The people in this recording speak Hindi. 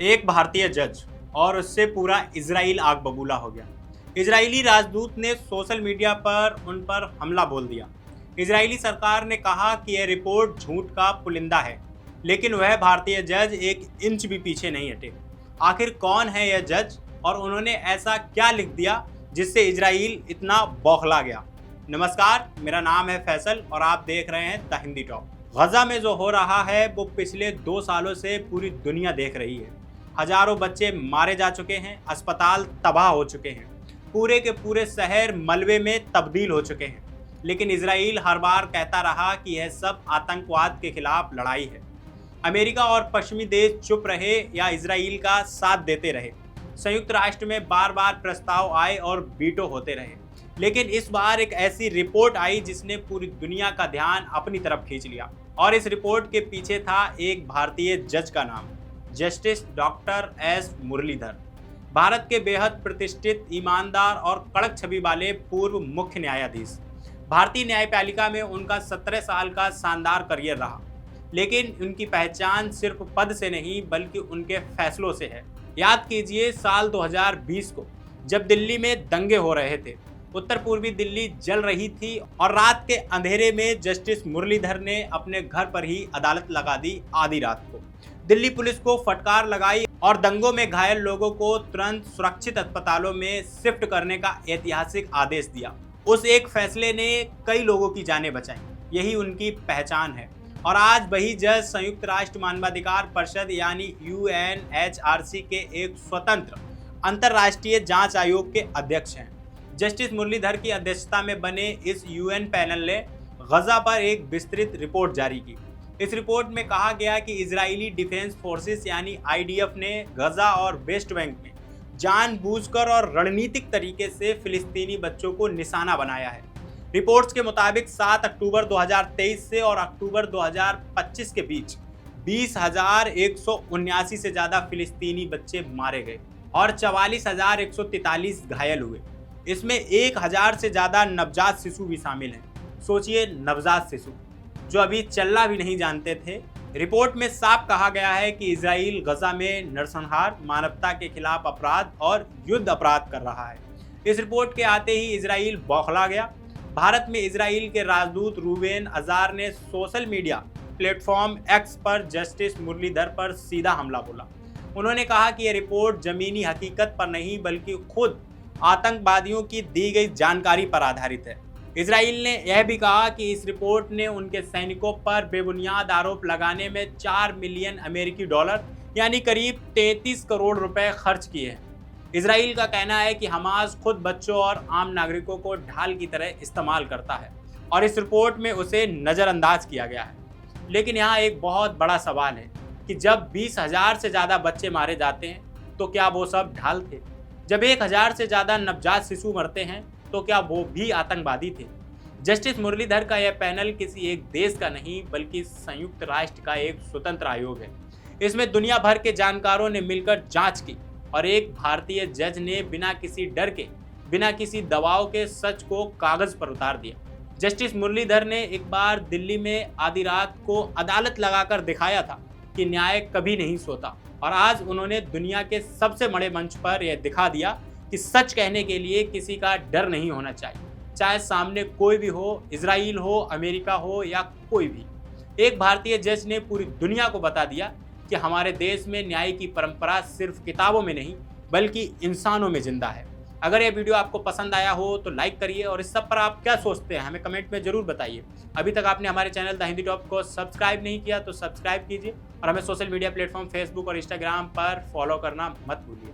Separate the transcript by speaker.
Speaker 1: एक भारतीय जज और उससे पूरा इजराइल आग बबूला हो गया। इजरायली राजदूत ने सोशल मीडिया पर उन पर हमला बोल दिया। इजरायली सरकार ने कहा कि यह रिपोर्ट झूठ का पुलिंदा है, लेकिन वह भारतीय जज एक इंच भी पीछे नहीं हटे। आखिर कौन है यह जज और उन्होंने ऐसा क्या लिख दिया जिससे इजराइल इतना बौखला गया। नमस्कार, मेरा नाम है फैसल और आप देख रहे हैं द हिंदी टॉप। गजा में जो हो रहा है वो पिछले 2 सालों से पूरी दुनिया देख रही है। हजारों बच्चे मारे जा चुके हैं, अस्पताल तबाह हो चुके हैं, पूरे के पूरे शहर मलबे में तब्दील हो चुके हैं। लेकिन इजराइल हर बार कहता रहा कि यह सब आतंकवाद के खिलाफ लड़ाई है। अमेरिका और पश्चिमी देश चुप रहे या इजराइल का साथ देते रहे। संयुक्त राष्ट्र में बार बार प्रस्ताव आए और वीटो होते रहे, लेकिन इस बार एक ऐसी रिपोर्ट आई जिसने पूरी दुनिया का ध्यान अपनी तरफ खींच लिया। और इस रिपोर्ट के पीछे था एक भारतीय जज का नाम, justice doctor S Muralidhar. Bharat के बेहद प्रतिष्ठित, ईमानदार और कड़क छवि वाले पूर्व मुख्य न्यायाधीश। भारतीय न्यायपालिका में उनका 17 साल का शानदार करियर रहा, लेकिन उनकी पहचान सिर्फ पद से नहीं बल्कि उनके फैसलों से है। याद कीजिए साल 2020 को, जब दिल्ली में दंगे हो रहे थे, उत्तर पूर्वी दिल्ली जल रही थी और रात के अंधेरे में जस्टिस मुरलीधर ने अपने घर पर ही अदालत लगा दी आधी रात को। दिल्ली पुलिस को फटकार लगाई और दंगों में घायल लोगों को तुरंत सुरक्षित अस्पतालों में शिफ्ट करने का ऐतिहासिक आदेश दिया। उस एक फैसले ने कई लोगों की जानें बचाई। यही उनकी पहचान है। और आज वही जज संयुक्त राष्ट्र मानवाधिकार परिषद यानी UNHRC के एक स्वतंत्र अंतर्राष्ट्रीय जांच आयोग के अध्यक्ष हैं। जस्टिस मुरलीधर की अध्यक्षता में बने इस UN पैनल ने गजा पर एक विस्तृत रिपोर्ट जारी की। इस रिपोर्ट में कहा गया कि इजरायली डिफेंस फोर्सेस यानी IDF ने गजा और वेस्ट बैंक में जानबूझकर और रणनीतिक तरीके से फिलिस्तीनी बच्चों को निशाना बनाया है। रिपोर्ट्स के मुताबिक 7 अक्टूबर 2023 से और अक्टूबर 2025 के बीच 20,179 से ज़्यादा फिलिस्तीनी बच्चे मारे गए और 44,143 घायल हुए। इसमें 1,000 से ज़्यादा नवजात शिशु भी शामिल हैं। सोचिए, नवजात शिशु जो अभी चलना भी नहीं जानते थे। रिपोर्ट में साफ कहा गया है कि इजराइल गजा में नरसंहार, मानवता के खिलाफ अपराध और युद्ध अपराध कर रहा है। इस रिपोर्ट के आते ही इजराइल बौखला गया। भारत में इजराइल के राजदूत रूबेन अजार ने सोशल मीडिया प्लेटफॉर्म X पर जस्टिस मुरलीधर पर सीधा हमला बोला। उन्होंने कहा कि यह रिपोर्ट जमीनी हकीकत पर नहीं बल्कि खुद आतंकवादियों की दी गई जानकारी पर आधारित है। इजराइल ने यह भी कहा कि इस रिपोर्ट ने उनके सैनिकों पर बेबुनियाद आरोप लगाने में 4 मिलियन अमेरिकी डॉलर यानी करीब 33 करोड़ रुपए खर्च किए हैं। इजराइल का कहना है कि हमास खुद बच्चों और आम नागरिकों को ढाल की तरह इस्तेमाल करता है और इस रिपोर्ट में उसे नज़रअंदाज किया गया है। लेकिन यहाँ एक बहुत बड़ा सवाल है कि जब 20,000 से ज़्यादा बच्चे मारे जाते हैं तो क्या वो सब ढाल थे? जब 1,000 से ज़्यादा नवजात शिशु मरते हैं तो क्या वो भी आतंकवादी थे? जस्टिस मुरलीधर का यह पैनल किसी एक देश का नहीं बल्कि संयुक्त राष्ट्र का एक स्वतंत्र आयोग है। इसमें दुनिया भर के जानकारों ने मिलकर जांच की और एक भारतीय जज ने बिना किसी डर के, बिना किसी दबाव के सच को कागज पर उतार दिया। जस्टिस मुरलीधर ने एक बार दिल्ली में आधी रात को अदालत लगाकर दिखाया था कि न्याय कभी नहीं सोता और आज उन्होंने दुनिया के सबसे बड़े मंच पर यह दिखा दिया कि सच कहने के लिए किसी का डर नहीं होना चाहिए, चाहे सामने कोई भी हो, इजराइल हो, अमेरिका हो या कोई भी। एक भारतीय जज ने पूरी दुनिया को बता दिया कि हमारे देश में न्याय की परंपरा सिर्फ किताबों में नहीं बल्कि इंसानों में जिंदा है। अगर यह वीडियो आपको पसंद आया हो तो लाइक करिए और इस सब पर आप क्या सोचते हैं हमें कमेंट में जरूर बताइए। अभी तक आपने हमारे चैनल द हिंदी टॉप को सब्सक्राइब नहीं किया तो सब्सक्राइब कीजिए और हमें सोशल मीडिया प्लेटफॉर्म फेसबुक और इंस्टाग्राम पर फॉलो करना मत भूलिए।